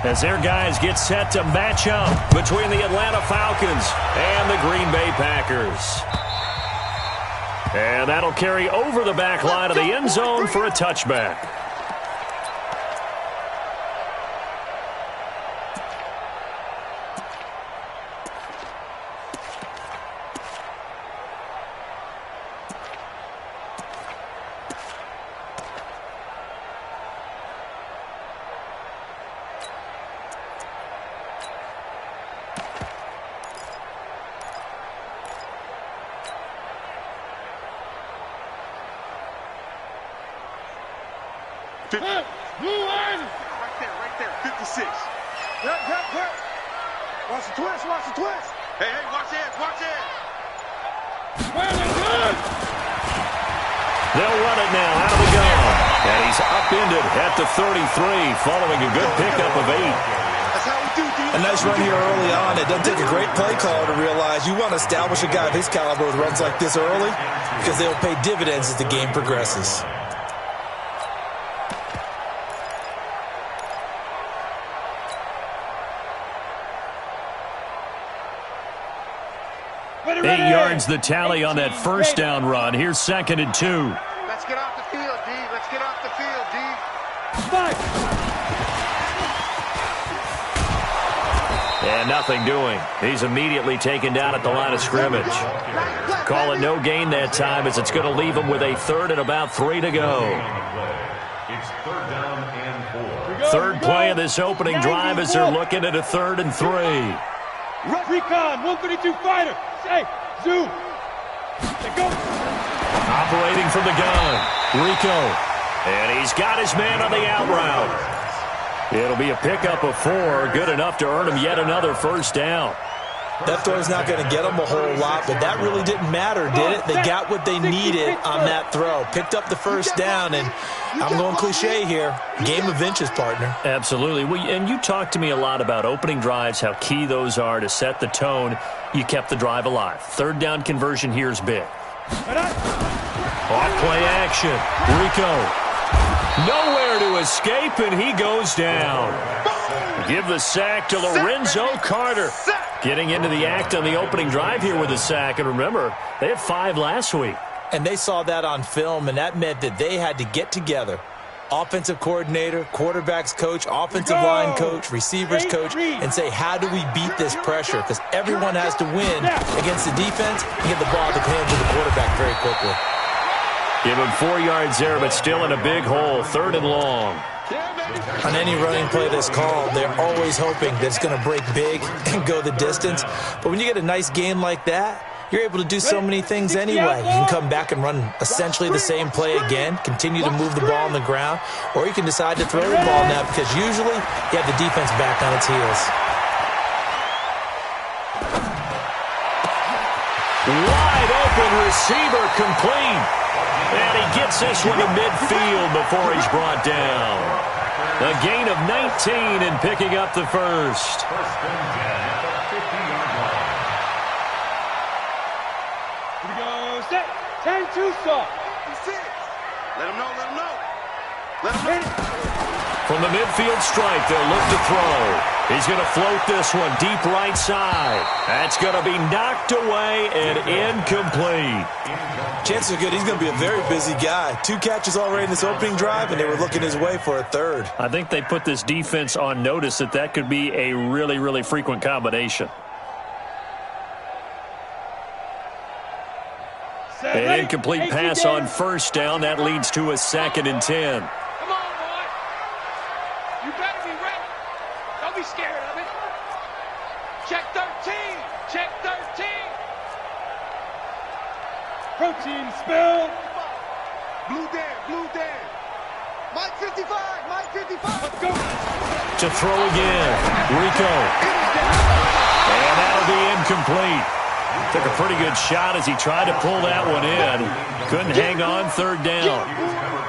As their guys get set to match up between the Atlanta Falcons and the Green Bay Packers. And that'll carry over the back line of the end zone for a touchback. Right there, 56. Yep. Watch the twist. Hey, watch this. They'll run it now out of the gun. And he's upended at the 33 following a good pickup of 8. That's how we do, D. A nice run here early on. It doesn't take a great play caller to realize you want to establish a guy of his caliber with runs like this early because they'll pay dividends as the game progresses. Eight yards the tally on that first down run. Here's 2nd and 2. Let's get off the field, D. And nothing doing. He's immediately taken down at the line of scrimmage. Call it no gain that time as it's going to leave him with a 3rd and about 3 to go. It's 3rd down and 4. Third play of this opening drive as they're looking at a 3rd and 3. Recon, 132 fighter. Hey, zoom. They go. Operating from the gun, Rico. And he's got his man on the out route. It'll be a pickup of 4, good enough to earn him yet another first down. That throw's not going to get them a whole lot, but that really didn't matter, did it? They got what they needed on that throw. Picked up the first down, and I'm going cliche here. Game of inches, partner. Absolutely. Well, and you talked to me a lot about opening drives, how key those are to set the tone. You kept the drive alive. 3rd down conversion here is big. Off play action. Rico. Nowhere to escape, and he goes down. Give the sack to Lorenzo Carter. Getting into the act on the opening drive here with a sack. And remember, they had 5 last week. And they saw that on film, and that meant that they had to get together. Offensive coordinator, quarterbacks coach, offensive line coach, receivers coach, and say, how do we beat this pressure? Because everyone has to win against the defense and get the ball to the hands of the quarterback very quickly. Give him 4 yards there, but still in a big hole. 3rd and long. On any running play that's called, they're always hoping that it's going to break big and go the distance. But when you get a nice game like that, you're able to do so many things anyway. You can come back and run essentially the same play again, continue to move the ball on the ground, or you can decide to throw the ball now because usually you have the defense back on its heels. Wide open receiver complete. And he gets this one to midfield before he's brought down. A gain of 19 and picking up the first. First and 10 at the 50-yard line. Here we go. Set. 10-2 stop. Let him know. From the midfield stripe, they'll look to throw. He's going to float this one deep right side. That's going to be knocked away and incomplete. Chances are good he's going to be a very busy guy. 2 catches already in this opening drive, and they were looking his way for a 3rd. I think they put this defense on notice that could be a really, really frequent combination. An incomplete pass on first down. That leads to a 2nd and 10. Come on, boy. You better be ready. Don't be scared of it. Check 13. Check 13. Protein spill. Blue Dan. Mike 55. Let's go. To throw again. Rico. And that'll be incomplete. Took a pretty good shot as he tried to pull that one in. Couldn't hang on 3rd down.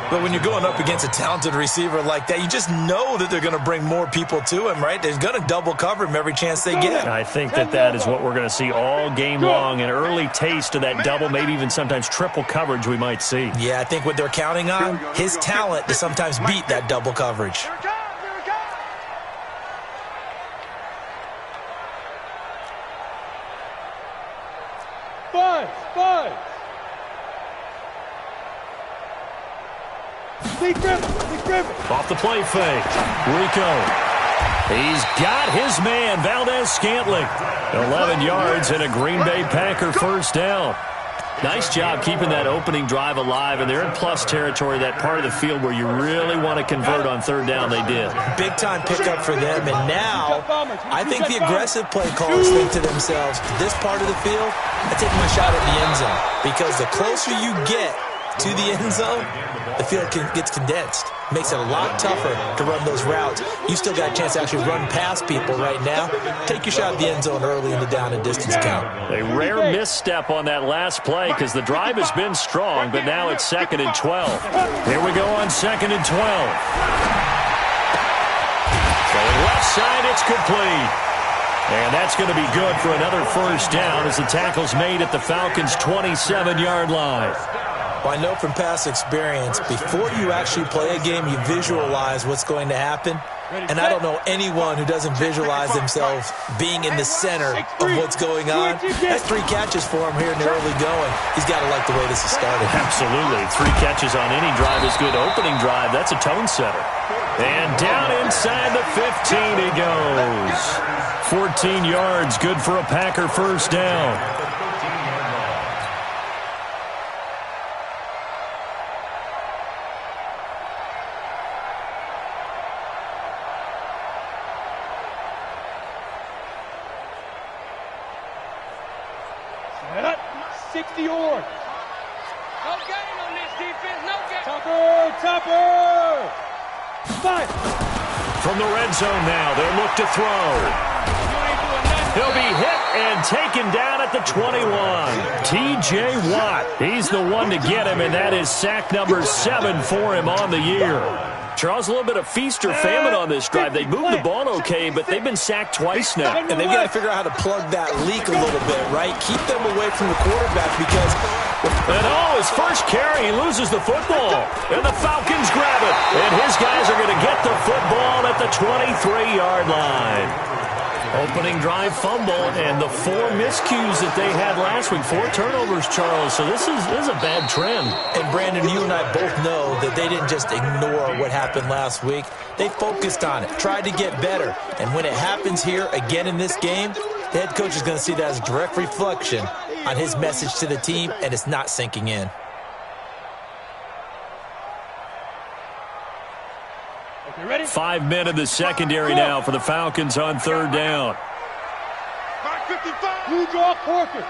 But when you're going up against a talented receiver like that, you just know that they're going to bring more people to him, right? They're going to double cover him every chance they get. I think that is what we're going to see all game long. An early taste of that double, maybe even sometimes triple coverage we might see. Yeah, I think what they're counting on, his talent to sometimes beat that double coverage. Five. Big Griffin. Off the play fake. Rico. He's got his man, Valdez-Scantling. 11 yards and a Green Bay Packer first down. Nice job keeping that opening drive alive, and they're in plus territory, that part of the field where you really want to convert on third down. They did. Big-time pickup for them, and now I think the aggressive play callers think to themselves, this part of the field, I take my shot at the end zone, because the closer you get to the end zone, the field gets condensed. Makes it a lot tougher to run those routes. You still got a chance to actually run past people right now. Take your shot at the end zone early in the down and distance count. A rare misstep on that last play because the drive has been strong, but now it's 2nd and 12. Here we go on 2nd and 12. Going left side, it's complete. And that's going to be good for another first down as the tackle's made at the Falcons' 27-yard line. Well, I know from past experience, before you actually play a game, you visualize what's going to happen. And I don't know anyone who doesn't visualize themselves being in the center of what's going on. That's 3 catches for him here in the early going. He's got to like the way this has started. Absolutely. 3 catches on any drive is good. Opening drive, that's a tone setter. And down inside the 15 he goes. 14 yards, good for a Packer first down. Set up. 60 yards. No gain on this defense. No gain. Topper. 5. From the red zone now, they'll look to throw. He'll be hit and taken down at the 21. T.J. Watt, he's the one to get him, and that is sack number 7 for him on the year. Charles, a little bit of feast or famine on this drive. They moved the ball okay, but they've been sacked twice now. And they've got to figure out how to plug that leak a little bit, right? Keep them away from the quarterback because... And his first carry, he loses the football. And the Falcons grab it. And his guys are going to get the football at the 23-yard line. Opening drive fumble, and the 4 miscues that they had last week. 4 turnovers, Charles. So this is a bad trend. And Brandon, you and I both know that they didn't just ignore what happened last week. They focused on it, tried to get better. And when it happens here again in this game, the head coach is going to see that as a direct reflection on his message to the team, and it's not sinking in. Ready? 5 men in the secondary now for the Falcons on third down. 5:55. You draw Corkers.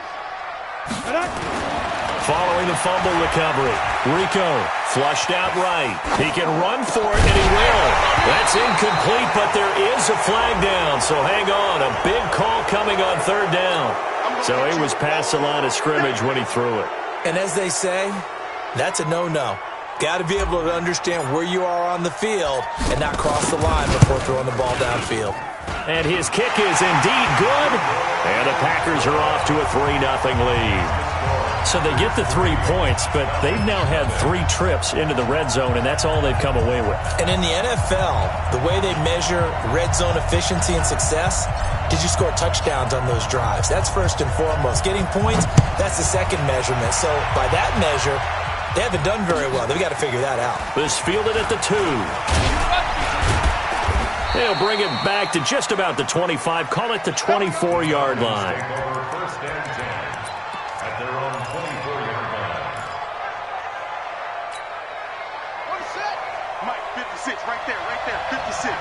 Following the fumble recovery, Rico flushed out right. He can run for it, and he will. That's incomplete, but there is a flag down, so hang on. A big call coming on third down. So he was past the line of scrimmage when he threw it. And as they say, that's a no-no. Got to be able to understand where you are on the field and not cross the line before throwing the ball downfield. And his kick is indeed good. And the Packers are off to a 3-0 lead. So they get the 3 points, but they've now had 3 trips into the red zone, and that's all they've come away with. And in the NFL, the way they measure red zone efficiency and success, did you score touchdowns on those drives? That's first and foremost. Getting points, that's the second measurement. So by that measure, they haven't done very well. They've got to figure that out. This fielded at the 2. They'll bring it back to just about the 25. Call it the 24-yard line. First and 10 at their own 24-yard line. One set. Mike, 56, right there, 56.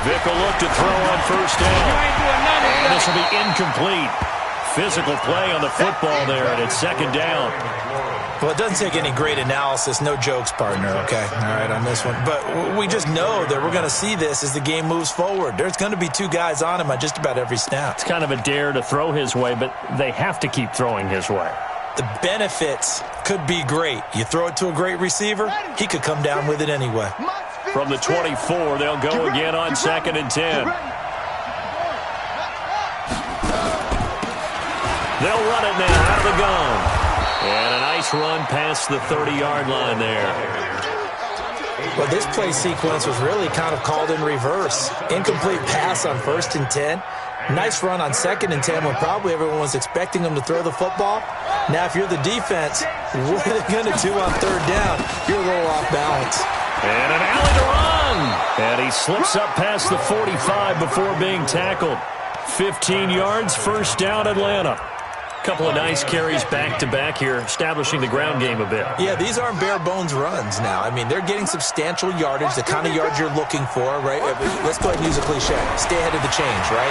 Vic will look to throw on first down. And this will be incomplete. Physical play on the football there, and it's second down. Well, it doesn't take any great analysis. No jokes, partner, okay? All right, on this one. But we just know that we're going to see this as the game moves forward. There's going to be 2 guys on him on just about every snap. It's kind of a dare to throw his way, but they have to keep throwing his way. The benefits could be great. You throw it to a great receiver, he could come down with it anyway. From the 24, they'll go again on 2nd and 10. They'll run it now out of the gun. And a nice run past the 30-yard line there. Well, this play sequence was really kind of called in reverse. Incomplete pass on 1st and 10. Nice run on 2nd and 10 when probably everyone was expecting him to throw the football. Now, if you're the defense, what are they going to do on 3rd down? You're a little off balance. And an alley to run. And he slips up past the 45 before being tackled. 15 yards, 1st down, Atlanta. Couple of nice carries back-to-back here, establishing the ground game a bit. Yeah, these aren't bare-bones runs now. I mean, they're getting substantial yardage, the kind of yards you're looking for, right? Let's go ahead and use a cliche. Stay ahead of the change, right?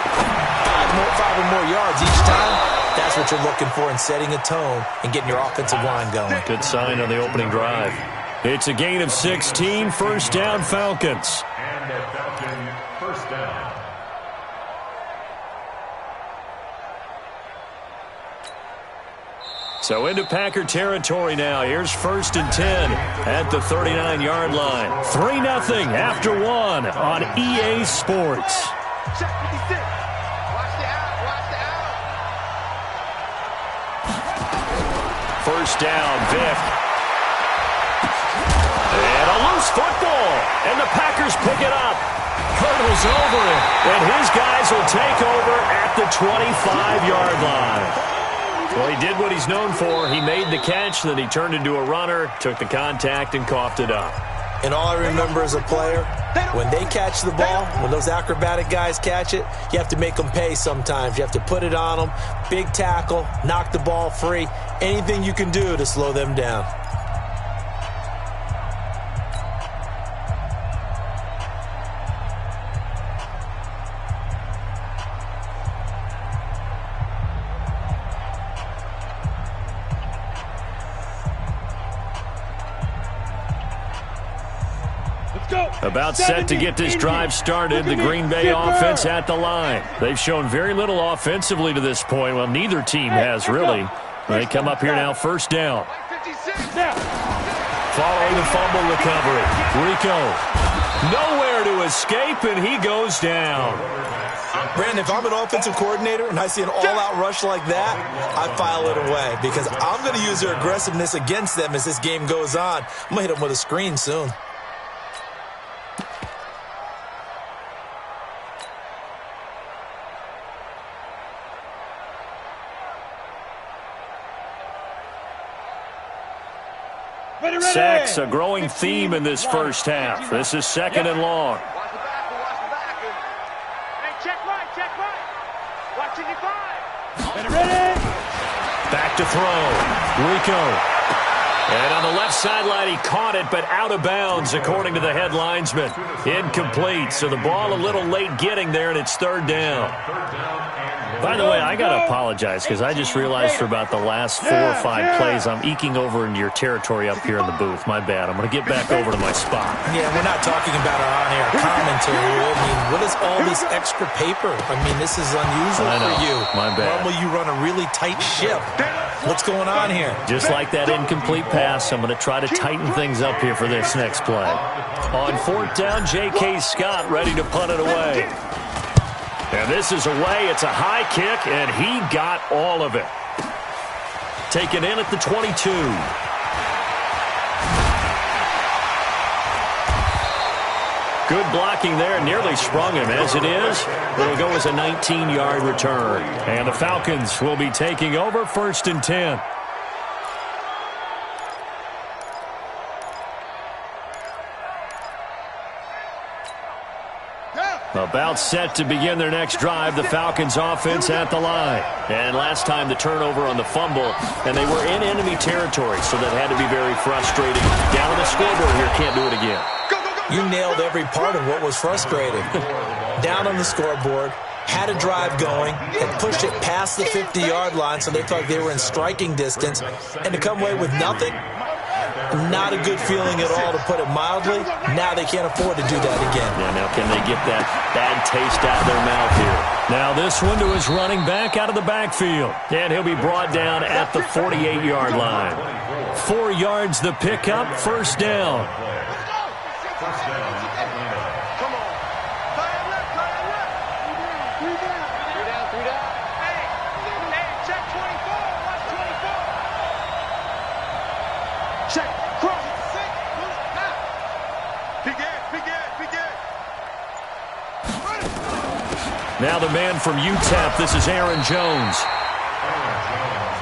Five or more yards each time. That's what you're looking for in setting a tone and getting your offensive line going. Good sign on the opening drive. It's a gain of 16, 1st down, Falcons. And a Falcon 1st down. So into Packer territory now. Here's 1st and 10 at the 39-yard line. 3-0 after 1 on EA Sports. Check 56. Watch the out. Watch the out. 1st down, Vic. And a loose football. And the Packers pick it up. Hurdles over it. And his guys will take over at the 25-yard line. Well, he did what he's known for. He made the catch, then he turned into a runner, took the contact, and coughed it up. And all I remember as a player, when they catch the ball, when those acrobatic guys catch it, you have to make them pay sometimes. You have to put it on them, big tackle, knock the ball free, anything you can do to slow them down. About set to get this drive started, the Green Bay offense at the line. They've shown very little offensively to this point. Well, neither team has really. They come up here now, 1st down. Following the fumble recovery, Rico nowhere to escape, and he goes down. Brandon, if I'm an offensive coordinator and I see an all-out rush like that, I file it away because I'm going to use their aggressiveness against them as this game goes on. I'm going to hit them with a screen soon. Sacks, a growing theme in this 1st half. This is 2nd and long. Watch the back. Watch the back. Hey, check right. Check right. Watch 55. Ready? Back to throw. Rico. And on the left sideline, he caught it, but out of bounds, according to the head linesman. Incomplete, so the ball a little late getting there, and it's 3rd down. By the way, I got to apologize because I just realized for about the last 4 or 5 plays, I'm eking over into your territory up here in the booth. My bad. I'm going to get back over to my spot. Yeah, we're not talking about our on-air commentary. I mean, what is all this extra paper? I mean, this is unusual for you. My bad. Normally, you run a really tight ship. What's going on here? Just like that incomplete pass, I'm going to try to tighten things up here for this next play. On 4th down, J.K. Scott ready to punt it away. And this is away. It's a high kick, and he got all of it. Taken in at the 22. Good blocking there. Nearly sprung him. As it is, it'll go as a 19-yard return. And the Falcons will be taking over, 1st and 10. About set to begin their next drive, the Falcons offense at the line. And last time the turnover on the fumble, and they were in enemy territory, so that had to be very frustrating. Down on the scoreboard here, can't do it again. You nailed every part of what was frustrating. Down on the scoreboard, had a drive going, had pushed it past the 50-yard line, so they thought they were in striking distance, and to come away with nothing, not a good feeling at all, to put it mildly. Now they can't afford to do that again. Yeah, now can they get that bad taste out of their mouth here? Now this one to his running back out of the backfield. And he'll be brought down at the 48-yard line. 4 yards the pickup, 1st down. Now the man from UTEP, this is Aaron Jones.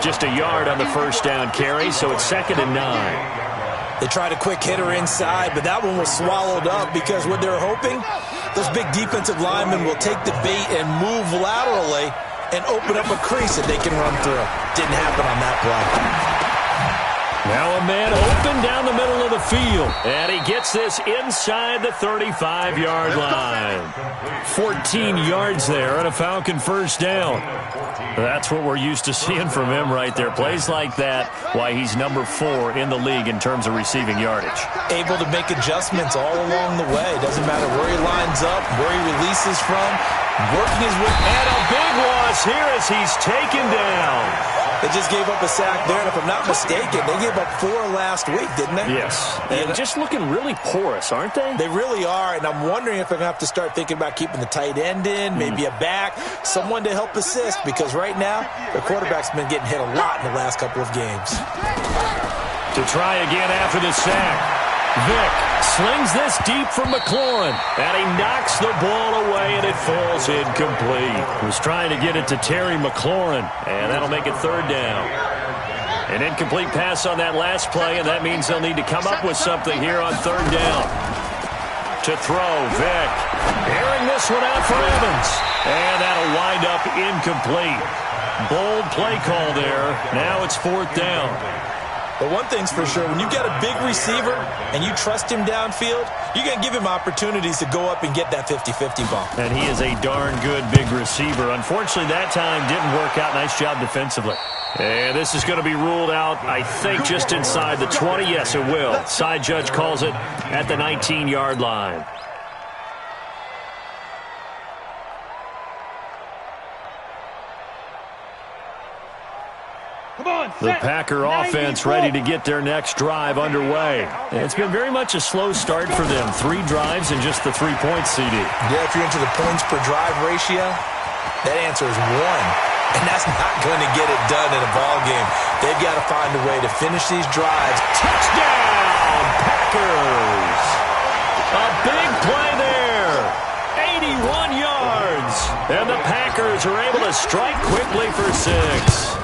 Just a yard on the first down carry, so it's 2nd and 9. They tried a quick hitter inside, but that one was swallowed up because what they're hoping, those big defensive linemen will take the bait and move laterally and open up a crease that they can run through. Didn't happen on that play. Now a man open down the middle of the field. And he gets this inside the 35-yard line. 14 yards there on a Falcon first down. That's what we're used to seeing from him right there. Plays like that, why he's number 4 in the league in terms of receiving yardage. Able to make adjustments all along the way. Doesn't matter where he lines up, where he releases from. Working his way. And a big loss here as he's taken down. They just gave up a sack there, and if I'm not mistaken, they gave up 4 last week, didn't they? Yes. And just looking really porous, aren't they? They really are, and I'm wondering if they're going to have to start thinking about keeping the tight end in, maybe a back, someone to help assist, because right now, their quarterback's been getting hit a lot in the last couple of games. To try again after the sack. Vick slings this deep from McLaurin, and he knocks the ball away, and it falls incomplete. He was trying to get it to Terry McLaurin, and that'll make it 3rd down. An incomplete pass on that last play, and that means they'll need to come up with something here on 3rd down. To throw, Vick airing this one out for Evans, and that'll wind up incomplete. Bold play call there. Now it's 4th down. But one thing's for sure, when you've got a big receiver and you trust him downfield, you're going to give him opportunities to go up and get that 50-50 ball. And he is a darn good big receiver. Unfortunately, that time didn't work out. Nice job defensively. And this is going to be ruled out, I think, just inside the 20. Yes, it will. Side judge calls it at the 19-yard line. The Packer offense ready to get their next drive underway. And it's been very much a slow start for them. 3 drives and just the 3 points, CD. Yeah, if you're into the points per drive ratio, that answer is 1. And that's not going to get it done in a ball game. They've got to find a way to finish these drives. Touchdown, Packers! A big play there. 81 yards. And the Packers are able to strike quickly for 6.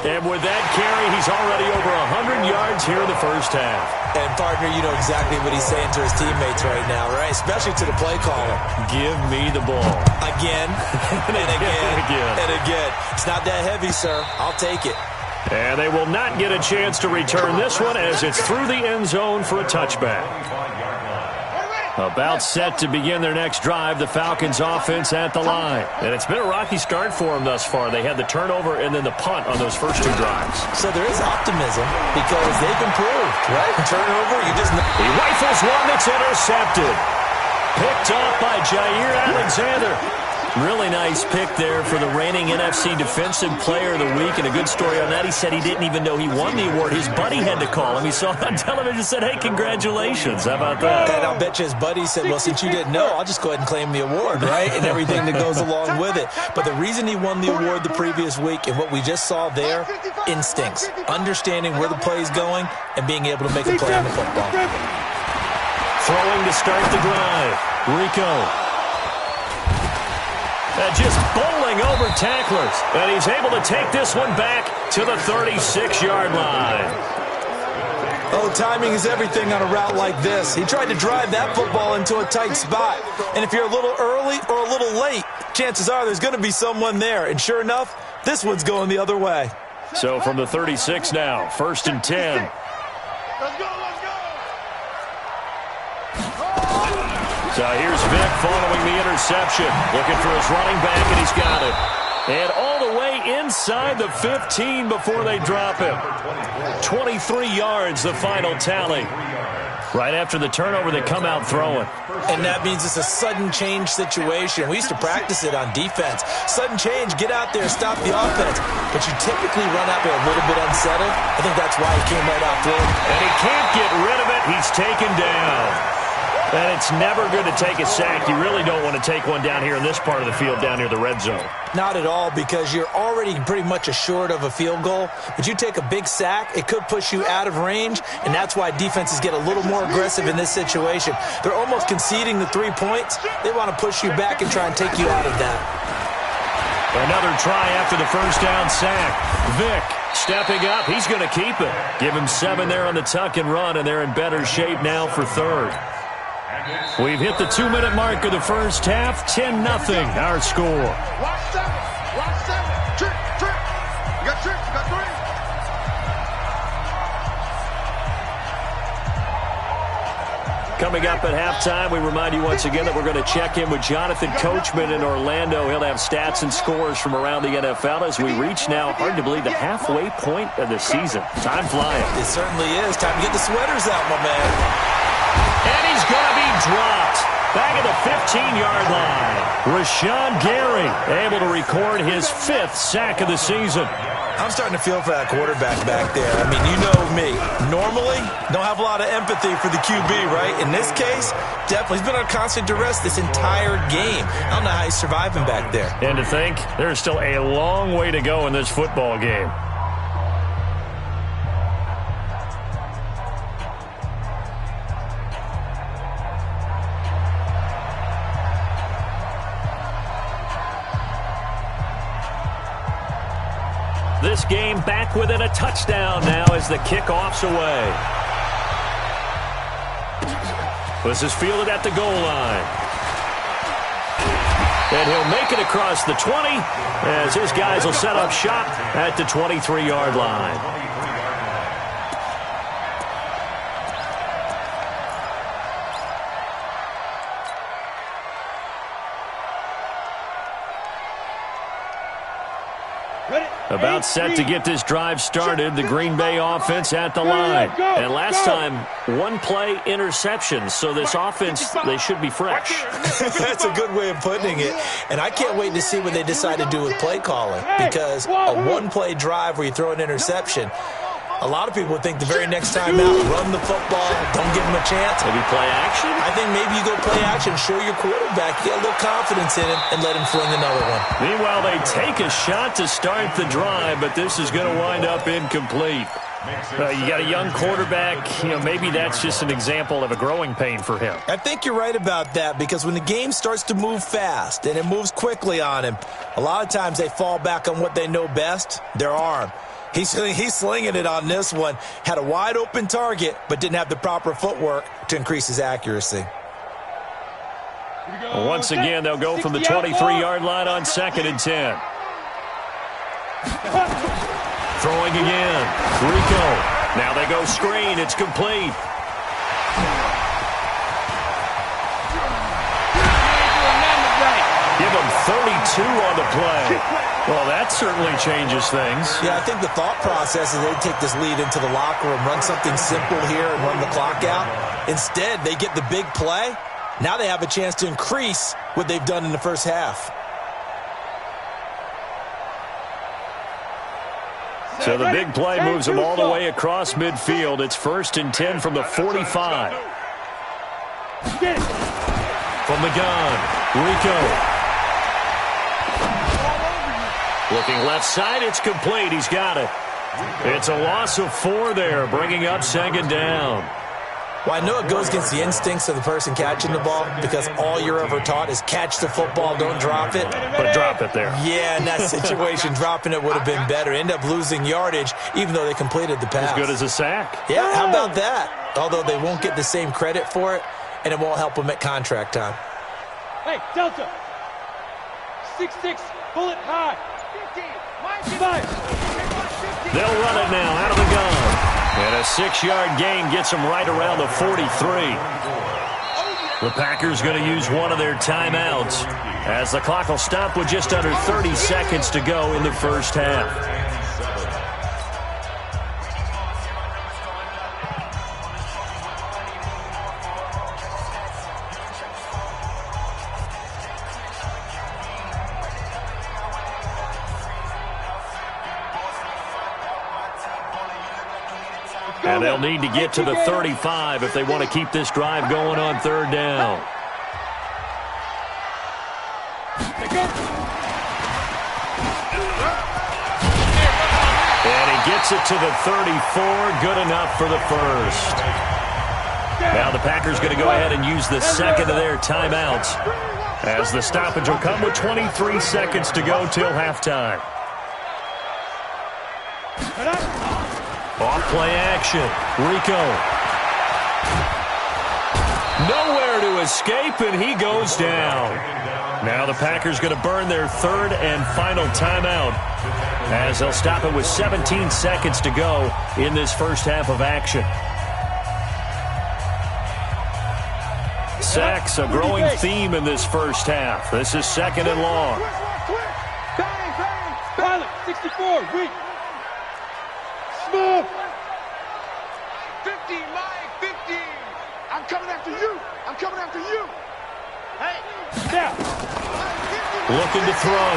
And with that carry, he's already over 100 yards here in the first half. And, partner, you know exactly what he's saying to his teammates right now, right? Especially to the play caller. Give me the ball. Again, and again, and again. It's not that heavy, sir. I'll take it. And they will not get a chance to return this one as it's through the end zone for a touchback. About set to begin their next drive, the Falcons offense at the line. And it's been a rocky start for them thus far. They had the turnover and then the punt on those first 2 drives. So there is optimism because they've improved, right? Turnover, you just... He rifles one that's intercepted. Picked off by Jair Alexander. Really nice pick there for the reigning NFC Defensive Player of the Week. And a good story on that, he said he didn't even know he won the award. His buddy had to call him. He saw it on television and said, hey, congratulations. How about that? And I'll bet you his buddy said, well, since you didn't know, I'll just go ahead and claim the award, right? And everything that goes along with it. But the reason he won the award the previous week and what we just saw there, instincts. Understanding where the play is going and being able to make a play on the football. Throwing to start the drive. Rico. Just bowling over tacklers. And he's able to take this one back to the 36-yard line. Oh, timing is everything on a route like this. He tried to drive that football into a tight spot. And if you're a little early or a little late, chances are there's going to be someone there. And sure enough, this one's going the other way. So from the 36 now, 1st and 10. Let's go, let's go. So here's Vick following the interception. Looking for his running back, and he's got it. And all the way inside the 15 before they drop him. 23 yards, the final tally. Right after the turnover, they come out throwing. And that means it's a sudden change situation. We used to practice it on defense. Sudden change, get out there, stop the offense. But you typically run out there a little bit unsettled. I think that's why he came right out throwing. And he can't get rid of it. He's taken down. And it's never good to take a sack. You really don't want to take one down here in this part of the field, down near the red zone. Not at all, because you're already pretty much assured of a field goal. But you take a big sack, it could push you out of range, and that's why defenses get a little more aggressive in this situation. They're almost conceding the 3 points. They want to push you back and try and take you out of that. Another try after the first down sack. Vick stepping up. He's going to keep it. Give him 7 there on the tuck and run, and they're in better shape now for third. We've hit the 2-minute mark of the first half. 10-0 our score. Watch 7. Watch 7. Trick, trick. You got trick. You got 3. Coming up at halftime, we remind you once again that we're going to check in with Jonathan Coachman in Orlando. He'll have stats and scores from around the NFL as we reach now, hard to believe, the halfway point of the season. Time flying. It certainly is. Time to get the sweaters out, my man. And he's going to be dropped. Back at the 15-yard line. Rashawn Gary able to record his 5th sack of the season. I'm starting to feel for that quarterback back there. I mean, you know me. Normally, don't have a lot of empathy for the QB, right? In this case, definitely. He's been on constant duress this entire game. I don't know how he's surviving back there. And to think, there's still a long way to go in this football game. This game back within a touchdown now as the kickoff's away. This is fielded at the goal line. And he'll make it across the 20 as his guys will set up shop at the 23-yard line. About set to get this drive started. The Green Bay offense at the line. And last time, 1-play interception. So this offense, they should be fresh. That's a good way of putting it. And I can't wait to see what they decide to do with play calling. Because a 1-play drive where you throw an interception, a lot of people would think the very next time out, run the football, don't give him a chance. Maybe play action? I think maybe you go play action, show your quarterback, get a little confidence in him, and let him fling another one. Meanwhile, they take a shot to start the drive, but this is going to wind up incomplete. You got a young quarterback, maybe that's just an example of a growing pain for him. I think you're right about that, because when the game starts to move fast and it moves quickly on him, a lot of times they fall back on what they know best, their arm. He's slinging it on this one. Had a wide-open target, but didn't have the proper footwork to increase his accuracy. Once again, they'll go from the 23-yard line on 2nd and 10. Throwing again. Rico. Now they go screen. It's complete. Give him 32 on the play. Well, that certainly changes things. Yeah, I think the thought process is they take this lead into the locker room, run something simple here and run the clock out. Instead, they get the big play. Now they have a chance to increase what they've done in the first half. So the big play moves them all the way across midfield. It's 1st and 10 from the 45. From the gun, Rico. Looking left side, it's complete. He's got it. It's a loss of 4 there, bringing up 2nd down. Well, I know it goes against the instincts of the person catching the ball, because all you're ever taught is catch the football, don't drop it. But drop it there. Yeah, in that situation, dropping it would have been better. End up losing yardage, even though they completed the pass. As good as a sack. Yeah, how about that? Although they won't get the same credit for it, and it won't help them at contract time. Hey, Delta. 6'6", bullet high. 5. They'll run it now out of the gun. And a 6-yard gain gets them right around the 43. The Packers going to use one of their timeouts as the clock will stop with just under 30 seconds to go in the first half. And they'll need to get to the 35 if they want to keep this drive going on third down. And he gets it to the 34. Good enough for the first. Now the Packers going to go ahead and use the second of their timeouts, as the stoppage will come with 23 seconds to go till halftime. Off play action. Rico. Nowhere to escape, and he goes down. Now the Packers going to burn their third and final timeout, as they'll stop it with 17 seconds to go in this first half of action. Sacks, a growing theme in this first half. This is second and long. Pilot, 64, weak. Smooth. 50, Mike, 50. I'm coming after you. I'm coming after you. Hey. Now. Looking to throw.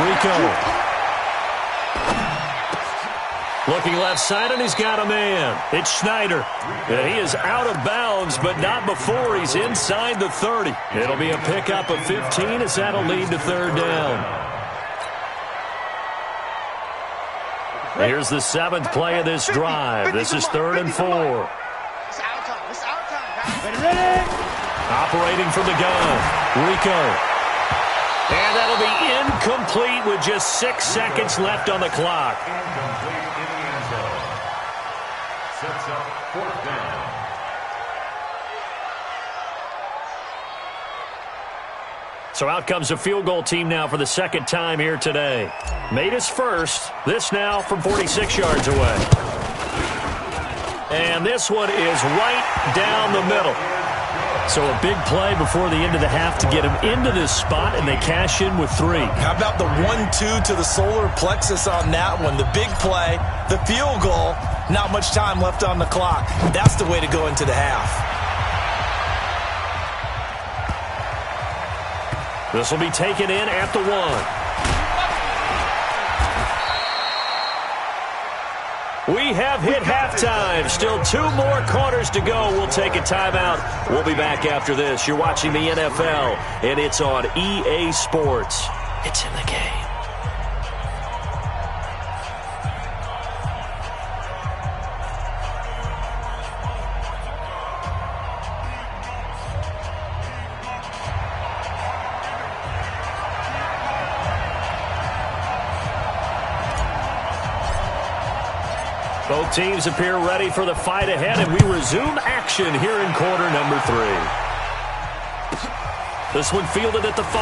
Rico. Looking left side, and he's got a man. It's Schneider. And he is out of bounds, but not before he's inside the 30. It'll be a pickup of 15 as that'll lead to third down. Here's the seventh play of this drive. This is third and 4. It's our time. It's our time, guys. Ready? Operating from the gun. Rico. And that'll be incomplete with just 6 seconds left on the clock. Sets up fourth down. So out comes a field goal team now for the second time here today. Made his first. This now from 46 yards away. And this one is right down the middle. So a big play before the end of the half to get him into this spot, and they cash in with 3. How about the 1-2 to the solar plexus on that one? The big play, the field goal, not much time left on the clock. That's the way to go into the half. This will be taken in at the 1. We have hit halftime. Still 2 more quarters to go. We'll take a timeout. We'll be back after this. You're watching the NFL, and it's on EA Sports. It's in the game. Both teams appear ready for the fight ahead, and we resume action here in quarter number 3. This one fielded at the 5.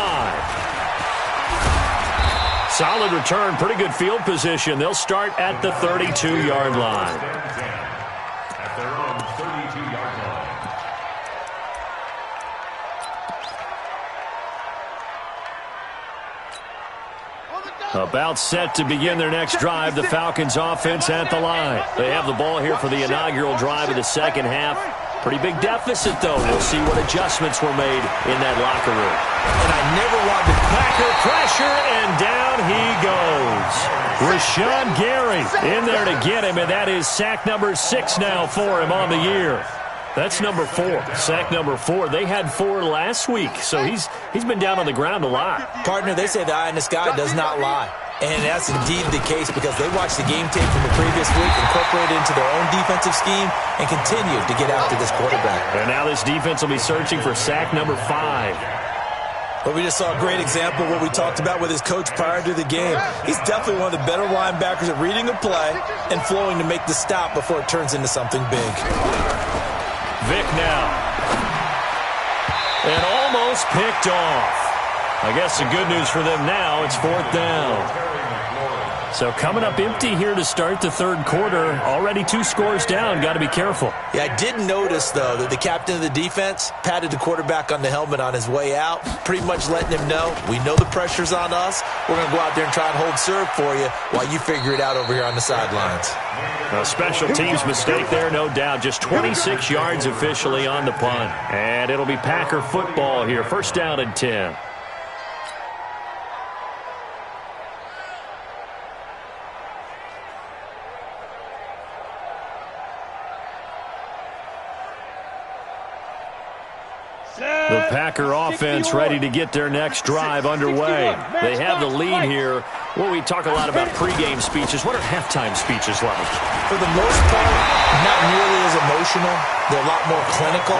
Solid return, pretty good field position. They'll start at the 32-yard line. At their own 32-yard line. About set to begin their next drive, the Falcons offense at the line. They have the ball here for the inaugural drive of the second half. Pretty big deficit, though. We'll see what adjustments were made in that locker room. And I never wanted to... Packer pressure, and down he goes. Rashawn Gary in there to get him, and that is sack number 6 now for him on the year. That's number 4. Sack number 4. They had 4 last week, so he's been down on the ground a lot. Partner, they say the eye in the sky does not lie. And that's indeed the case because they watched the game tape from the previous week, incorporated into their own defensive scheme, and continued to get after this quarterback. And now this defense will be searching for sack number 5. But we just saw a great example of what we talked about with his coach prior to the game. He's definitely one of the better linebackers at reading a play and flowing to make the stop before it turns into something big. Vic now. And almost picked off. I guess the good news for them now, it's 4th down. So coming up empty here to start the third quarter. Already 2 scores down. Got to be careful. Yeah, I did notice, though, that the captain of the defense patted the quarterback on the helmet on his way out, pretty much letting him know, we know the pressure's on us. We're going to go out there and try and hold serve for you while you figure it out over here on the sidelines. A special teams mistake there, no doubt. Just 26 yards officially on the punt. And it'll be Packer football here. First down and 10. The Packer offense ready to get their next drive underway. They have the lead here. Well, we talk a lot about pregame speeches. What are halftime speeches like? For the most part, not nearly as emotional. They're a lot more clinical.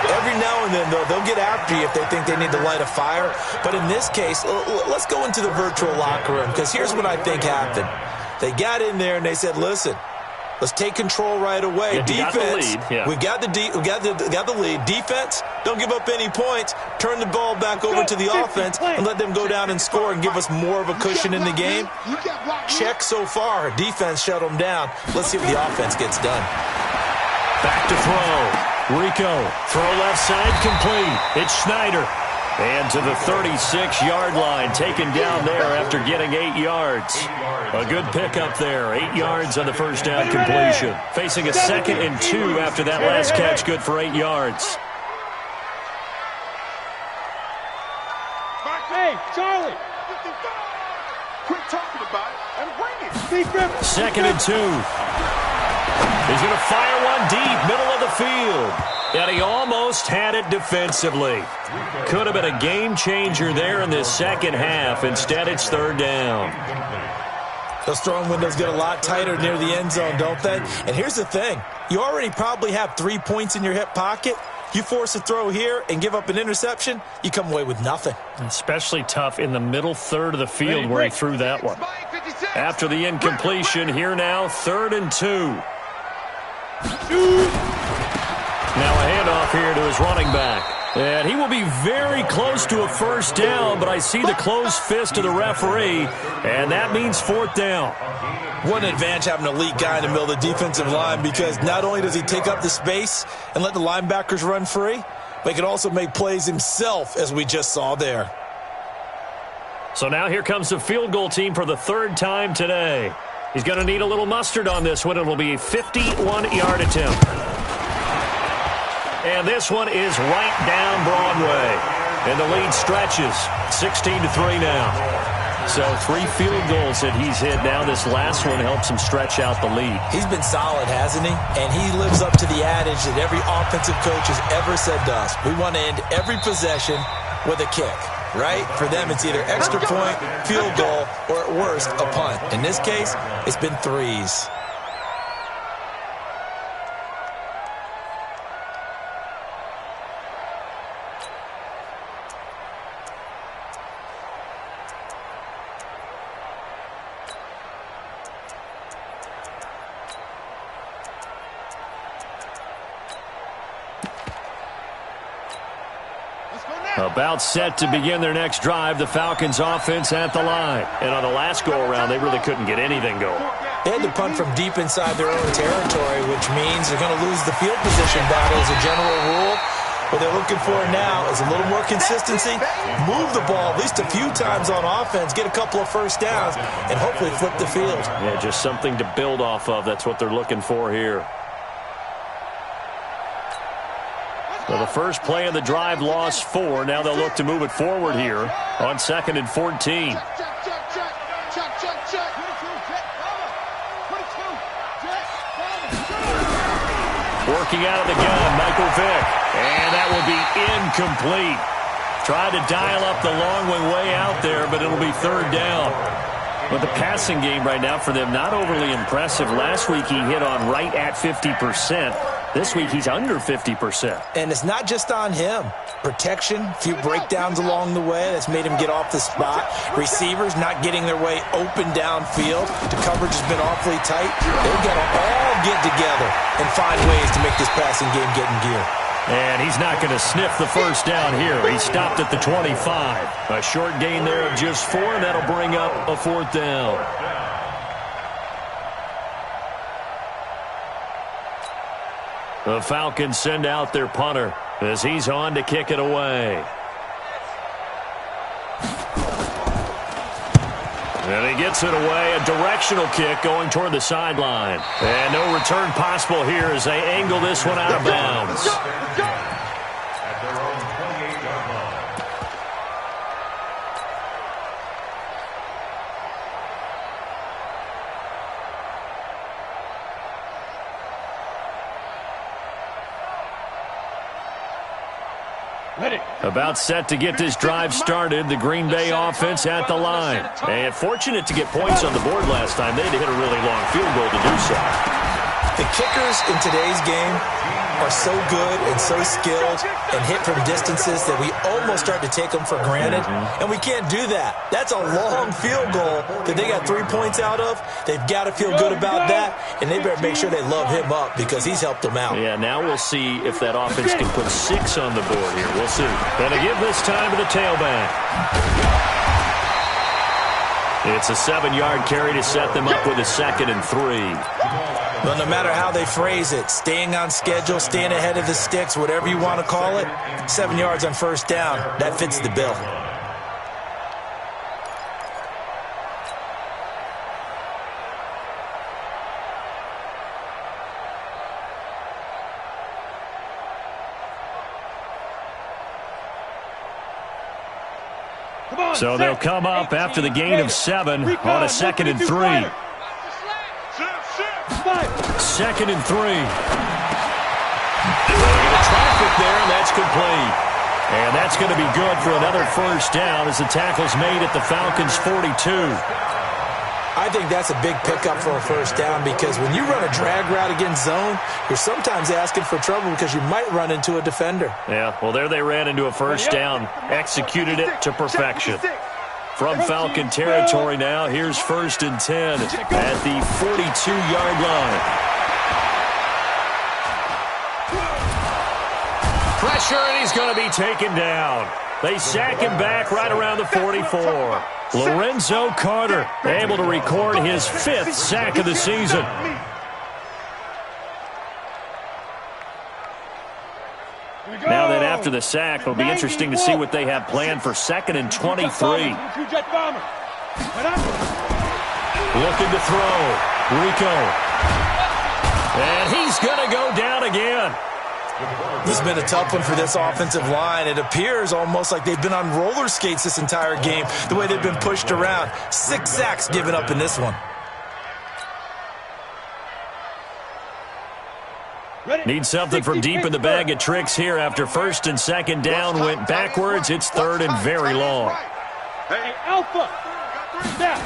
Every now and then, though, they'll get after you if they think they need to light a fire. But in this case, let's go into the virtual locker room, because here's what I think happened. They got in there and they said, listen, let's take control right away. Defense, we got the lead. Defense, don't give up any points. Turn the ball back over to the offense and let them go down and score and give us more of a cushion in the game. Check so far. Defense shut them down. Let's see what the offense gets done. Back to throw. Rico, throw left side complete. It's Schneider. And to the 36-yard line, taken down there after getting 8 yards. A good pickup there, 8 yards on the first down completion. Facing a 2nd and 2 after that last catch, good for 8 yards. Hey, Charlie. Quit talking about it and bring it. 2nd and 2. He's going to fire one deep, middle of the field. And he almost had it defensively. Could have been a game changer there in this second half. Instead, it's 3rd down. Those throwing windows get a lot tighter near the end zone, don't they? And here's the thing. You already probably have 3 points in your hip pocket. You force a throw here and give up an interception, you come away with nothing. Especially tough in the middle third of the field where he threw that one. After the incompletion, here now, 3rd and 2. Now a handoff here to his running back. And he will be very close to a first down, but I see the closed fist of the referee, and that means 4th down. What an advantage having an elite guy in the middle of the defensive line, because not only does he take up the space and let the linebackers run free, but he can also make plays himself, as we just saw there. So now here comes the field goal team for the 3rd time today. He's going to need a little mustard on this one. It'll be a 51-yard attempt. And this one is right down Broadway. And the lead stretches, 16-3 now. So 3 field goals that he's hit now. This last one helps him stretch out the lead. He's been solid, hasn't he? And he lives up to the adage that every offensive coach has ever said to us. We want to end every possession with a kick, right? For them, it's either extra point, field goal, or at worst, a punt. In this case, it's been 3s. About set to begin their next drive, the Falcons offense at the line. And on the last go-around, they really couldn't get anything going. They had to punt from deep inside their own territory, which means they're going to lose the field position battle as a general rule. What they're looking for now is a little more consistency, move the ball at least a few times on offense, get a couple of first downs, and hopefully flip the field. Yeah, just something to build off of. That's what they're looking for here. So the first play of the drive lost 4. Now they'll look to move it forward here on 2nd and 14. Working out of the gun, Michael Vick. And that will be incomplete. Tried to dial up the long one way out there, but it'll be 3rd down. But the passing game right now for them, not overly impressive. Last week he hit on right at 50%. This week he's under 50%. And it's not just on him. Protection, a few breakdowns along the way. That's made him get off the spot. Receivers not getting their way open downfield. The coverage has been awfully tight. They've got to all get together and find ways to make this passing game get in gear. And he's not going to sniff the first down here. He stopped at the 25. A short gain there of just 4, and that'll bring up a 4th down. The Falcons send out their punter as he's on to kick it away. And he gets it away, a directional kick going toward the sideline. And no return possible here as they angle this one out of bounds. At their own 28-yard line. About set to get this drive started. The Green Bay offense at the line. And fortunate to get points on the board last time. They had to hit a really long field goal to do so. The kickers in today's game are so good and so skilled and hit from distances that we almost start to take them for granted, and we can't do that. That's a long field goal that they got 3 points out of. They've got to feel good about that, and they better make sure they love him up because he's helped them out. Yeah, now we'll see if that offense can put 6 on the board here. We'll see. Gonna give this time to the tailback. It's a 7-yard carry to set them up with a 2nd and 3. Well, no matter how they phrase it, staying on schedule, staying ahead of the sticks, whatever you want to call it, 7 yards on first down, that fits the bill. So they'll come up after the gain of 7 on a 2nd and 3. 2nd and 3. Traffic there, and that's complete. And that's going to be good for another first down as the tackle's made at the Falcons' 42. I think that's a big pickup for a first down because when you run a drag route against zone, you're sometimes asking for trouble because you might run into a defender. Yeah, well, there they ran into a first down, executed it to perfection. From Falcon territory now, here's 1st and 10 at the 42-yard line. Pressure, and he's going to be taken down. They sack him back right around the 44. Lorenzo Carter able to record his 5th sack of the season. Now that after the sack, it'll be interesting to see what they have planned for 2nd and 23. Looking to throw. Rico. And he's going to go down again. This has been a tough one for this offensive line. It appears almost like they've been on roller skates this entire game, the way they've been pushed around. 6 sacks given up in this one. Need something from deep in the bag of tricks here after 1st and 2nd down went backwards. It's 3rd and very long. Hey, Alpha. Snap.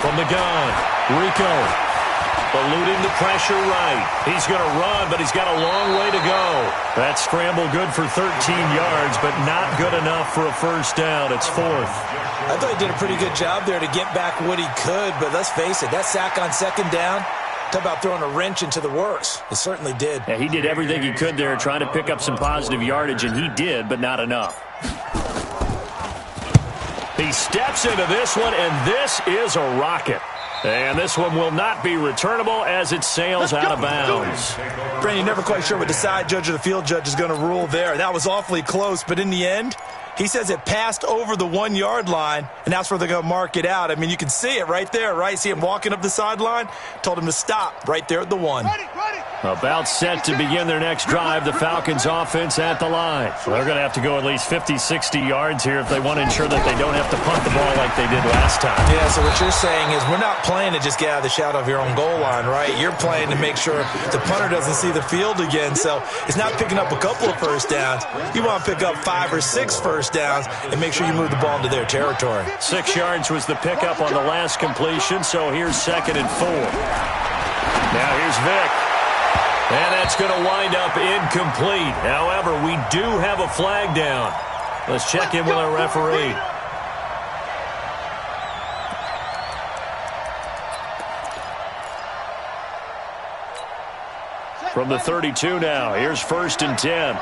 From the gun, Rico. Eluding the pressure right. He's going to run, but he's got a long way to go. That scramble good for 13 yards, but not good enough for a first down. It's 4th. I thought he did a pretty good job there to get back what he could, but let's face it, that sack on 2nd down, talk about throwing a wrench into the works. It certainly did. Yeah, he did everything he could there trying to pick up some positive yardage, and he did, but not enough. He steps into this one, and this is a rocket. And this one will not be returnable as it sails out of bounds. Brandon, you're never quite sure what the side judge or the field judge is going to rule there. That was awfully close, but in the end, he says it passed over the 1-yard line, and that's where they're going to mark it out. I mean, you can see it right there, right? See him walking up the sideline? Told him to stop right there at the 1. About set to begin their next drive, the Falcons offense at the line. They're going to have to go at least 50, 60 yards here if they want to ensure that they don't have to punt the ball like they did last time. Yeah, so what you're saying is we're not playing to just get out of the shadow of your own goal line, right? You're playing to make sure the punter doesn't see the field again. So it's not picking up a couple of first downs. You want to pick up 5 or 6 first downs and make sure you move the ball into their territory. 6 yards was the pickup on the last completion, so here's 2nd and 4. Now here's Vick. And that's going to wind up incomplete. However, we do have a flag down. Let's check in with our referee. From the 32 now, here's 1st and 10.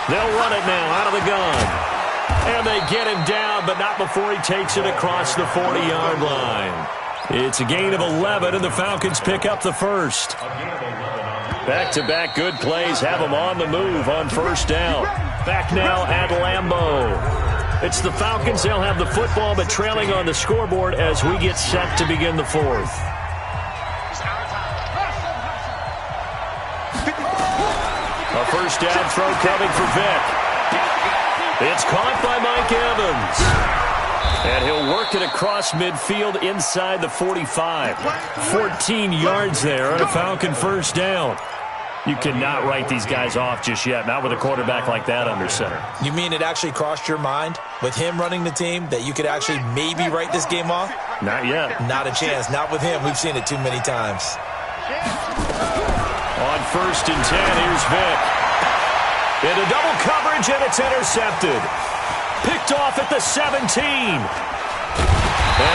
They'll run it now out of the gun. And they get him down, but not before he takes it across the 40-yard line. It's a gain of 11, and the Falcons pick up the first. Back-to-back good plays have them on the move on first down. Back now at Lambeau. It's the Falcons. They'll have the football, but trailing on the scoreboard as we get set to begin the 4th. A first down throw coming for Vick. It's caught by Mike Evans. And he'll work it across midfield inside the 45. 14 yards there on a Falcon first down. You cannot write these guys off just yet, not with a quarterback like that under center. You mean it actually crossed your mind with him running the team that you could actually maybe write this game off? Not yet. Not a chance. Not with him. We've seen it too many times. On 1st and 10, here's Vick. Into double coverage, and it's intercepted. Picked off at the 17. And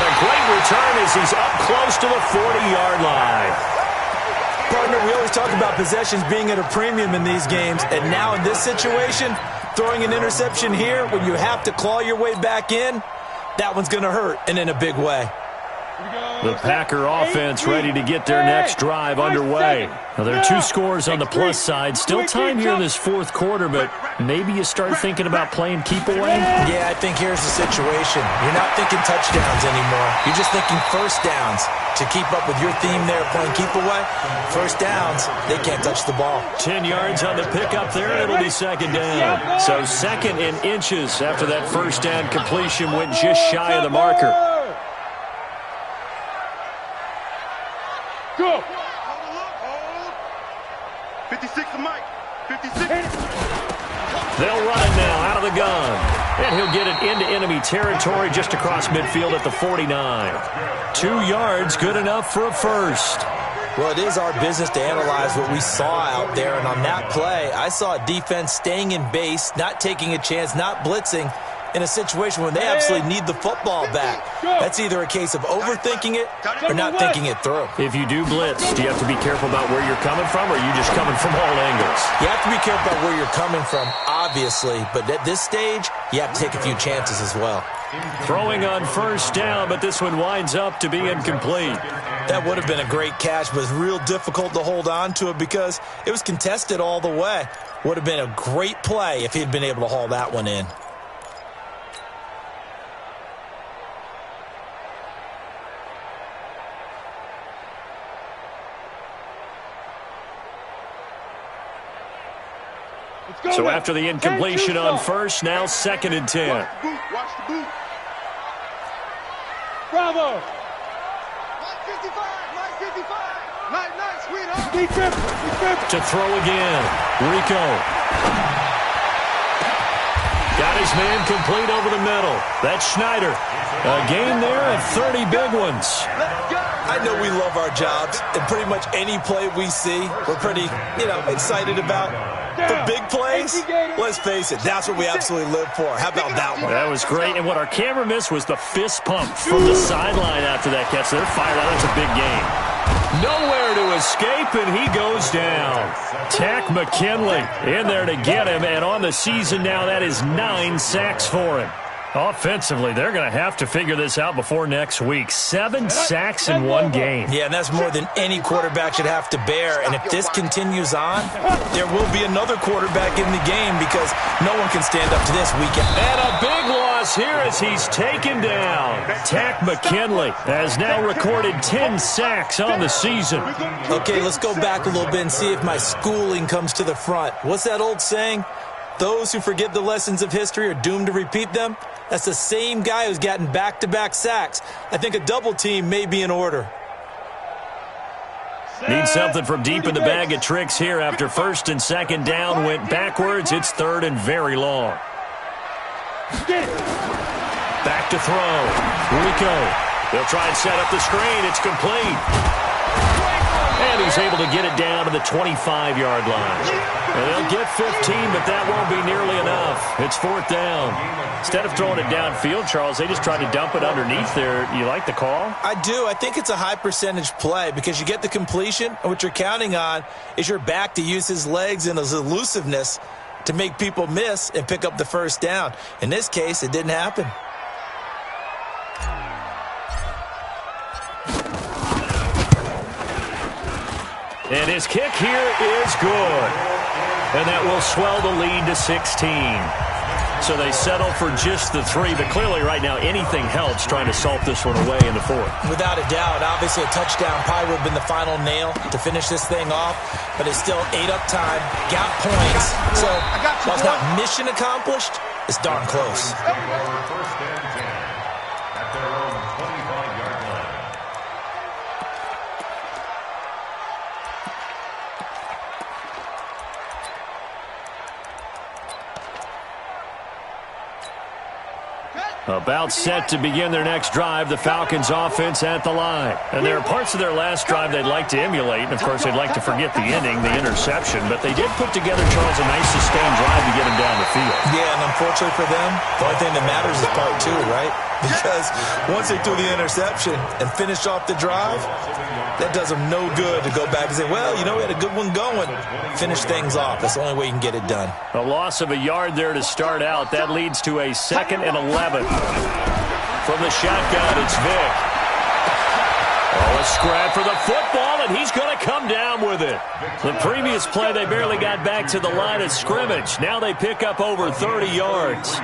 a great return as he's up close to the 40-yard line. Partner, we always talk about possessions being at a premium in these games, and now in this situation, throwing an interception here when you have to claw your way back in, that one's going to hurt, and in a big way. The Packer offense ready to get their next drive underway. Now, there are 2 scores on the plus side. Still time here in this 4th quarter, but maybe you start thinking about playing keep away? Yeah, I think here's the situation. You're not thinking touchdowns anymore. You're just thinking first downs. To keep up with your theme there, playing keep away, first downs, they can't touch the ball. 10 yards on the pickup there, and it'll be 2nd down. So 2nd and inches after that first down completion went just shy of the marker. Go. Hold. 56 to Mike. 56. They'll run it now out of the gun. And he'll get it into enemy territory just across midfield at the 49. 2 yards, good enough for a first. Well, it is our business to analyze what we saw out there. And on that play, I saw a defense staying in base, not taking a chance, not blitzing, in a situation when they absolutely need the football back. That's either a case of overthinking it or not thinking it through. If you do blitz, do you have to be careful about where you're coming from, or are you just coming from all angles? You have to be careful about where you're coming from, obviously, but at this stage, you have to take a few chances as well. Throwing on first down, but this one winds up to be incomplete. That would have been a great catch, but it's real difficult to hold on to it because it was contested all the way. Would have been a great play if he'd been able to haul that one in. So after the incompletion on first, now 2nd and 10. Watch the boot. Bravo. Mike 55. Nice, sweetheart. To throw again. Rico. Got his man complete over the middle. That's Schneider. A gain there of 30 big ones. I know we love our jobs, and pretty much any play we see, we're pretty, excited about. For big plays, let's face it, that's what we absolutely live for. How about that one? That was great, and what our camera missed was the fist pump from the sideline after that catch. They're fired out. That's a big game. Nowhere to escape, and he goes down. Tack McKinley in there to get him, and on the season now, that is 9 sacks for him. Offensively, they're going to have to figure this out before next week. 7 sacks in one game. Yeah, and that's more than any quarterback should have to bear. And if this continues on, there will be another quarterback in the game because no one can stand up to this weekend. And a big loss here as he's taken down. Tack McKinley has now recorded 10 sacks on the season. Okay, let's go back a little bit and see if my schooling comes to the front. What's that old saying? Those who forget the lessons of history are doomed to repeat them. That's the same guy who's gotten back-to-back sacks. I think a double team may be in order. Need something from deep in the bag of tricks here after 1st and 2nd down went backwards. It's 3rd and very long. Back to throw. Rico. They'll try and set up the screen. It's complete. And he's able to get it down to the 25-yard line. And they'll get 15, but that won't be nearly enough. It's 4th down. Instead of throwing it downfield, Charles, they just tried to dump it underneath there. You like the call? I do. I think it's a high-percentage play because you get the completion, and what you're counting on is your back to use his legs and his elusiveness to make people miss and pick up the first down. In this case, it didn't happen. And his kick here is good. And that will swell the lead to 16. So they settle for just the 3, but clearly right now anything helps trying to salt this one away in the 4th. Without a doubt, obviously a touchdown probably would have been the final nail to finish this thing off, but it's still 8 up time, got points. So while it's not mission accomplished, it's darn close. About set to begin their next drive, the Falcons offense at the line. And there are parts of their last drive they'd like to emulate, and of course they'd like to forget the ending, the interception, but they did put together, Charles, a nice sustained drive to get them down the field. Yeah, and unfortunately for them, the only thing that matters is part two, right? Because once they threw the interception and finished off the drive, that does them no good to go back and say, well, you know, we had a good one going. Finish things off. That's the only way you can get it done. A loss of a yard there to start out. That leads to a 2nd and 11. From the shotgun, it's Vick. Oh, a scrap for the football, and he's going to come down with it. The previous play, they barely got back to the line of scrimmage. Now they pick up over 30 yards.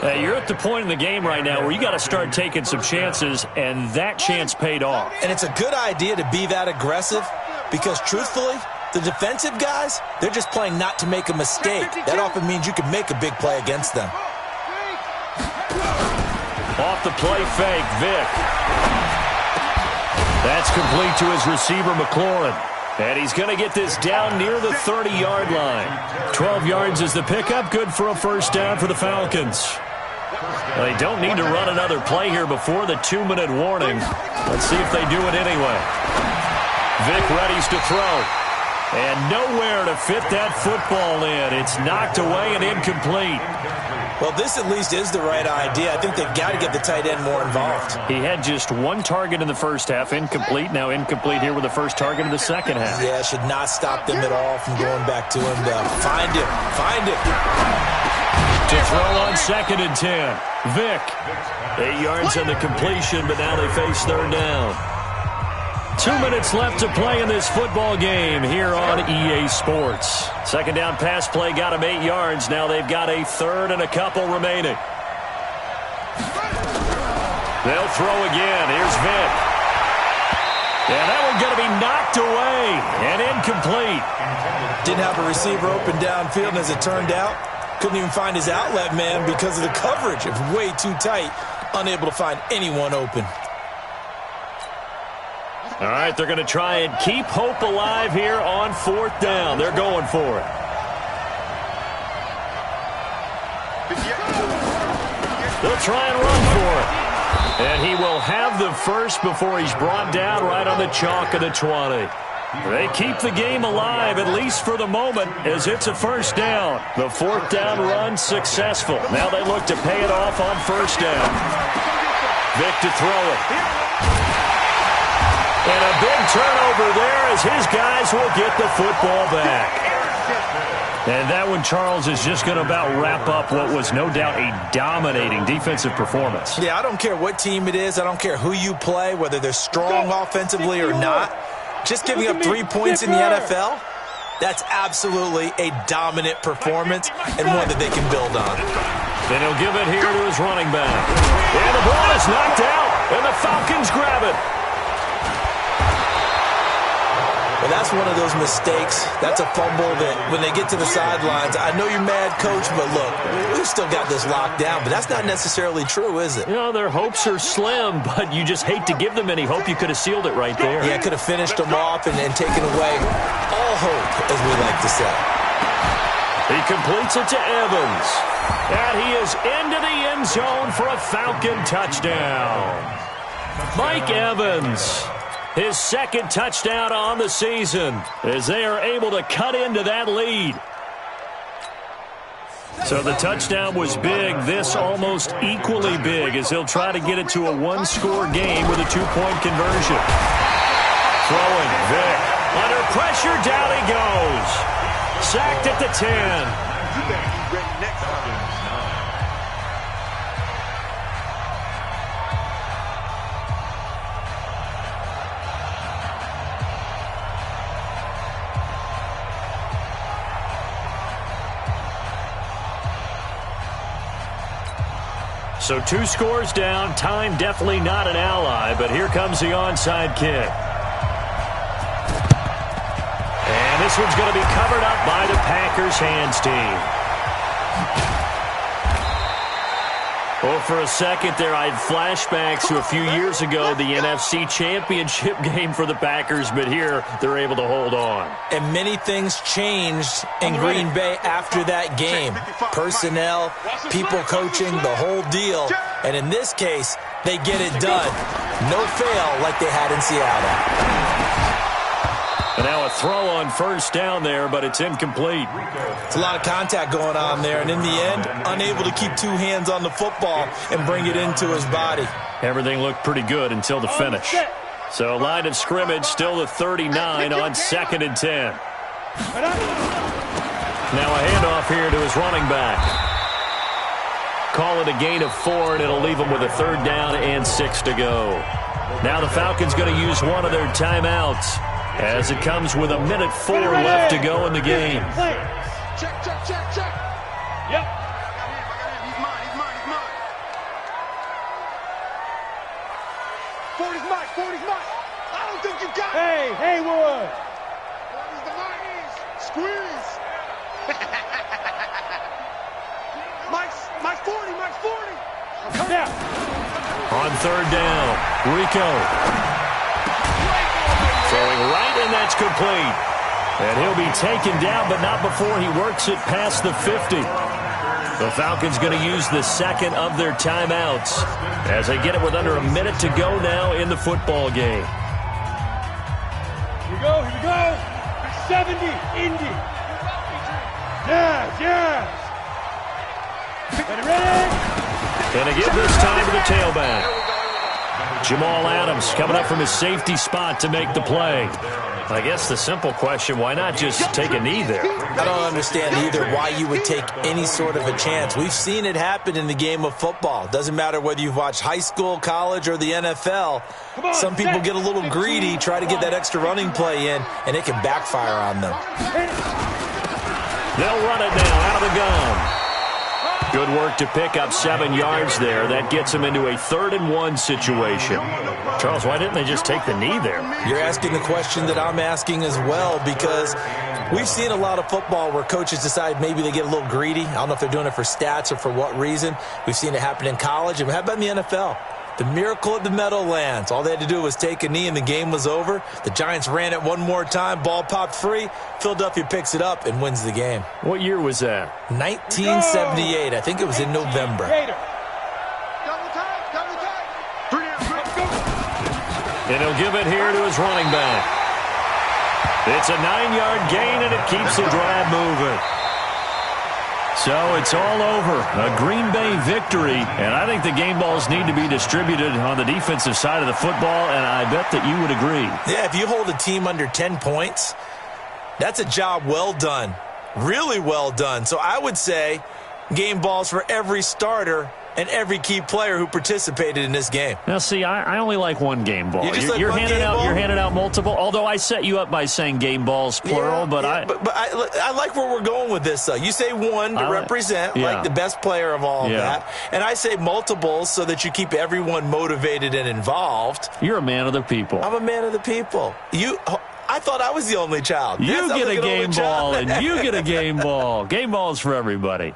You're at the point in the game right now where you got to start taking some chances, and that chance paid off. And it's a good idea to be that aggressive because, truthfully, the defensive guys, they're just playing not to make a mistake. That often means you can make a big play against them. Off the play fake, Vick. That's complete to his receiver, McLaurin. And he's going to get this down near the 30-yard line. 12 yards is the pickup. Good for a first down for the Falcons. They don't need to run another play here before the 2-minute warning. Let's see if they do it anyway. Vick readies to throw. And nowhere to fit that football in. It's knocked away and incomplete. Well, this at least is the right idea. I think they've got to get the tight end more involved. He had just one target in the first half, incomplete. Now incomplete here with the first target of the second half. Yeah, it should not stop them at all from going back to him to find him. Find him. To throw on 2nd and 10. Vick. 8 yards on the completion, but now they face 3rd down. 2 minutes left to play in this football game here on EA Sports. 2nd down pass play got them 8 yards. Now they've got a 3rd and a couple remaining. They'll throw again. Here's Vick. And that one's going to be knocked away and incomplete. Didn't have a receiver open downfield, and as it turned out, couldn't even find his outlet man because of the coverage. It was way too tight, unable to find anyone open. All right, they're going to try and keep hope alive here on 4th down. They're going for it. They'll try and run for it. And he will have the first before he's brought down right on the chalk of the 20. They keep the game alive, at least for the moment, as it's a first down. The 4th down run successful. Now they look to pay it off on 1st down. Vick to throw it. And a big turnover there as his guys will get the football back. And that one, Charles, is just going to about wrap up what was no doubt a dominating defensive performance. Yeah, I don't care what team it is. I don't care who you play, whether they're strong offensively or not. Just giving up 3 points in the NFL, that's absolutely a dominant performance and one that they can build on. Then he'll give it here to his running back. And the ball is knocked out, and the Falcons grab it. Well, that's one of those mistakes. That's a fumble that when they get to the sidelines, I know you're mad, Coach, but look, we've still got this locked down. But that's not necessarily true, is it? You know, their hopes are slim, but you just hate to give them any hope. You could have sealed it right there. Yeah, could have finished them off and taken away all hope, as we like to say. He completes it to Evans. And he is into the end zone for a Falcon touchdown. Mike Evans. His 2nd touchdown on the season as they are able to cut into that lead. So the touchdown was big. This almost equally big as he'll try to get it to a 1-score game with a 2-point conversion. Throwing, Vick. Under pressure, down he goes. Sacked at the 10. You better be ready next time. So 2 scores down. Time definitely not an ally, but here comes the onside kick. And this one's going to be covered up by the Packers hands team. Well, for a second there, I had flashbacks to a few years ago, the NFC Championship game for the Packers, but here they're able to hold on. And many things changed in Green Bay after that game. Personnel, people coaching, the whole deal. And in this case, they get it done. No fail like they had in Seattle. And now a throw on first down there, but it's incomplete. It's a lot of contact going on there, and in the end, unable to keep two hands on the football and bring it into his body. Everything looked pretty good until the finish. So line of scrimmage still the 39 on 2nd and 10. Now a handoff here to his running back. Call it a gain of 4, and it'll leave him with a 3rd down and 6 to go. Now the Falcons going to use one of their timeouts, as it comes with 1:04 left to go in the game. Check. Yep. He's mine. 40's mine. I don't think you got it. Hey, Haywood. 40's the mine. Squeeze. Mike's 40. Now. On 3rd down, Rico. Throwing right, and that's complete. And he'll be taken down, but not before he works it past the 50. The Falcons going to use the 2nd of their timeouts as they get it with under a minute to go now in the football game. Here we go. 70, Indy. Yes. Ready? And again this time to the tailback. Jamal Adams coming up from his safety spot to make the play. I guess the simple question, why not just take a knee there? I don't understand either why you would take any sort of a chance. We've seen it happen in the game of football. Doesn't matter whether you've watched high school, college, or the NFL. Some people get a little greedy, try to get that extra running play in, and it can backfire on them. They'll run it now out of the gun. Good work to pick up 7 yards there. That gets them into a 3rd and 1 situation. Charles, why didn't they just take the knee there? You're asking the question that I'm asking as well, because we've seen a lot of football where coaches decide maybe they get a little greedy. I don't know if they're doing it for stats or for what reason. We've seen it happen in college. And how about in the NFL? The miracle at the Meadowlands. All they had to do was take a knee and the game was over. The Giants ran it one more time. Ball popped free. Philadelphia picks it up and wins the game. What year was that? 1978. I think it was in November. Double time. And he'll give it here to his running back. It's a 9-yard gain, and it keeps the drive moving. So it's all over. A Green Bay victory, and I think the game balls need to be distributed on the defensive side of the football, and I bet that you would agree. Yeah, if you hold a team under 10 points, that's a job well done. Really well done. So I would say game balls for every starter and every key player who participated in this game. Now, see, I only like one game ball. You're handing out multiple, although I set you up by saying game balls, plural. But I like where we're going with this, though. You say one to represent, like the best player of all of that. And I say multiples so that you keep everyone motivated and involved. You're a man of the people. I'm a man of the people. I thought I was the only child. You get a game ball, and you get a game ball. Game balls for everybody.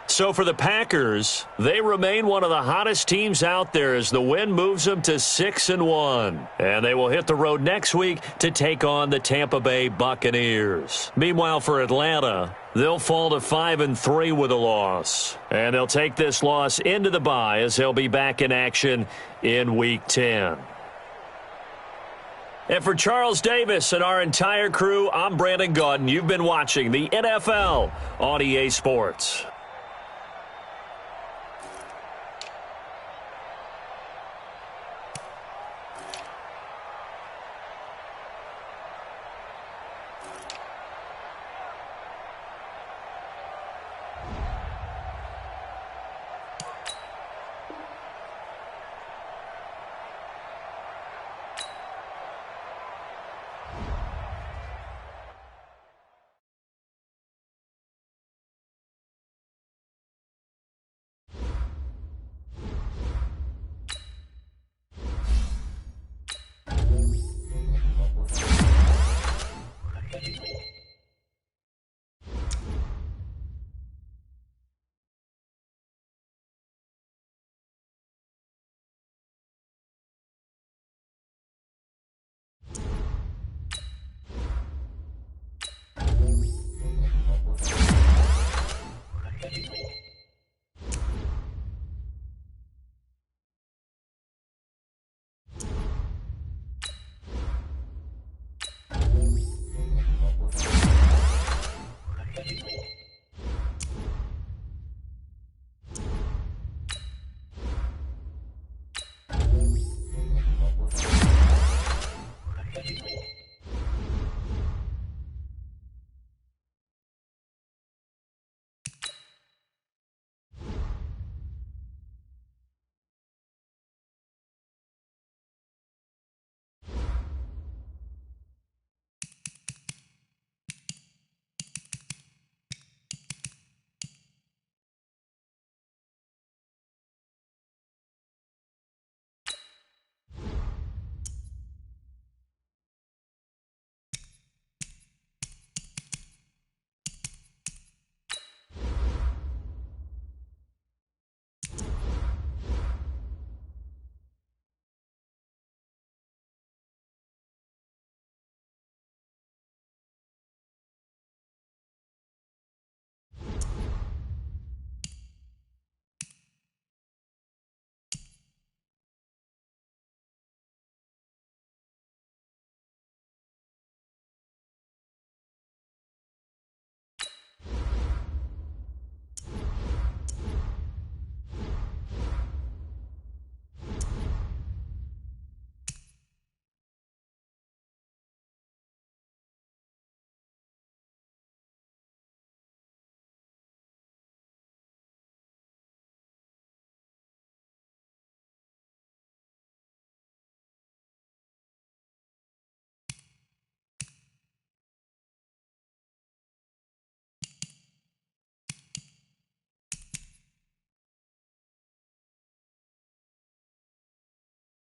So for the Packers, they remain one of the hottest teams out there as the win moves them to 6-1. And they will hit the road next week to take on the Tampa Bay Buccaneers. Meanwhile, for Atlanta, they'll fall to 5-3 with a loss. And they'll take this loss into the bye as they'll be back in action in Week 10. And for Charles Davis and our entire crew, I'm Brandon Gaudin. You've been watching the NFL on EA Sports.